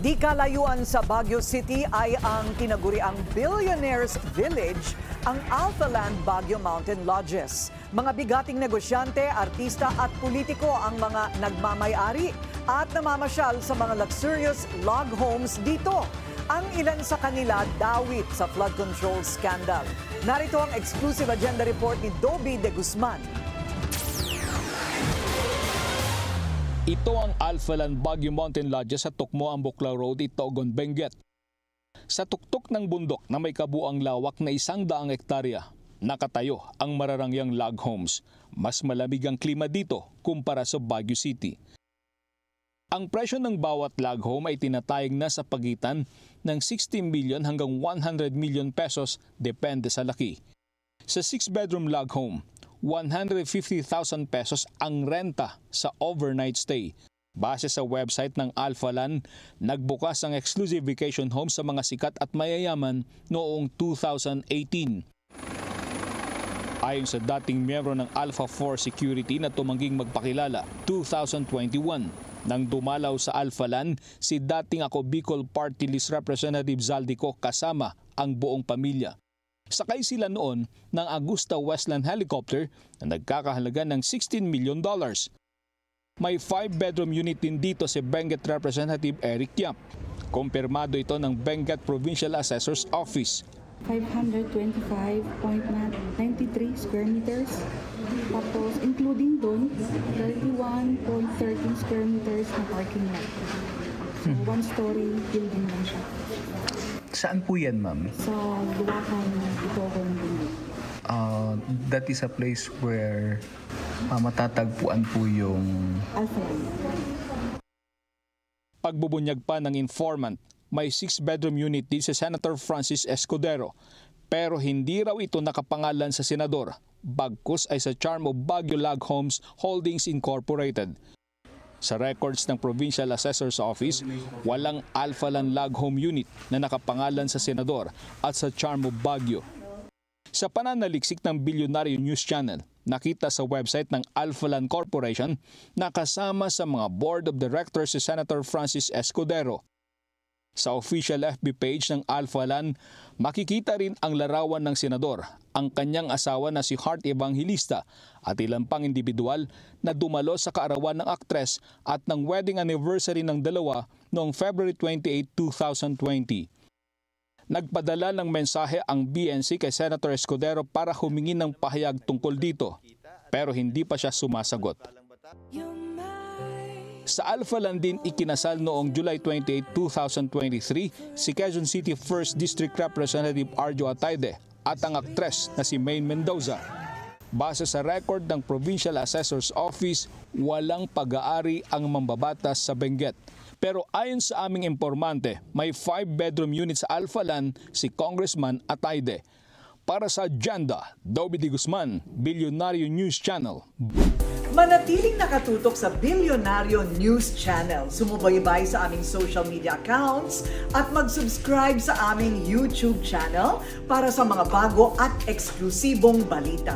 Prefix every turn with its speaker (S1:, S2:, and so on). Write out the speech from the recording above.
S1: Di kalayuan sa Baguio City ay ang tinaguriang Billionaires Village, ang Alphaland Baguio Mountain Lodges. Mga bigating negosyante, artista at politiko ang mga nagmamay-ari at namamasyal sa mga luxurious log homes dito. Ang ilan sa kanila dawit sa flood control scandal. Narito ang exclusive agenda report ni Dobby de Guzman.
S2: Ito ang Alphaland Baguio Mountain Lodges sa Tukmo, Ambukla Road, Itogon, Benguet. Sa tuktok ng bundok na may kabuang lawak na 100 hektarya, nakatayo ang mararangyang log homes. Mas malamig ang klima dito kumpara sa Baguio City. Ang presyo ng bawat log home ay tinatayag na sa pagitan ng 60 million hanggang 100 million pesos depende sa laki. Sa 6-bedroom log home, 150,000 pesos ang renta sa overnight stay. Base sa website ng Alphaland, nagbukas ang exclusive vacation home sa mga sikat at mayayaman noong 2018. Ayon sa dating miyembro ng Alpha 4 Security na tumangging magpakilala, 2021, nang dumalaw sa Alphaland si dating Ako Bicol Party List Representative Zaldico kasama ang buong pamilya. Sakay sila noon ng Augusta Westland helicopter na nagkakahalaga ng $16 million. May 5-bedroom unit din dito si Benguet Representative Eric Yap. Kumpirmado ito ng Benguet Provincial Assessor's Office.
S3: 525.93 square meters. Tapos including doon, 31.13 square meters na parking lot. So, one-story building lang siya.
S4: Saan po yan, ma'am?
S3: Sa Luwakan, Itogon, Benguet.
S4: That is a place where matatagpuan po yung
S3: Alphaland.
S2: Pagbubunyag pa ng informant, may 6-bedroom unit din si Senator Francis Escudero, pero hindi raw ito nakapangalan sa senador, bagkus ay sa Charm of Baguio Log Homes Holdings Incorporated. Sa records ng Provincial Assessor's Office, walang Alphaland Log Home Unit na nakapangalan sa senador at sa Charm of Baguio. Sa pananaliksik ng Billionaire News Channel, nakita sa website ng Alphaland Corporation na kasama sa mga board of directors si Senator Francis Escudero. Sa official FB page ng Alphaland, makikita rin ang larawan ng senador, ang kanyang asawa na si Heart Evangelista at ilang pang individual na dumalo sa kaarawan ng aktres at ng wedding anniversary ng dalawa noong February 28, 2020. Nagpadala ng mensahe ang BNC kay Senator Escudero para humingi ng pahayag tungkol dito, pero hindi pa siya sumasagot. Sa Alphaland din ikinasal noong July 28, 2023 si Quezon City 1st District Representative Arjo Atayde at ang aktres na si Maine Mendoza. Base sa record ng Provincial Assessor's Office, walang pag-aari ang mambabatas sa Benguet. Pero ayon sa aming informante, may 5-bedroom unit sa Alphaland si Congressman Atayde. Para sa Agenda, Dobby de Guzman, Billionaire News Channel.
S1: Manatiling nakatutok sa Billionaire News Channel. Sumubaybay sa aming social media accounts at mag-subscribe sa aming YouTube channel para sa mga bago at eksklusibong balita.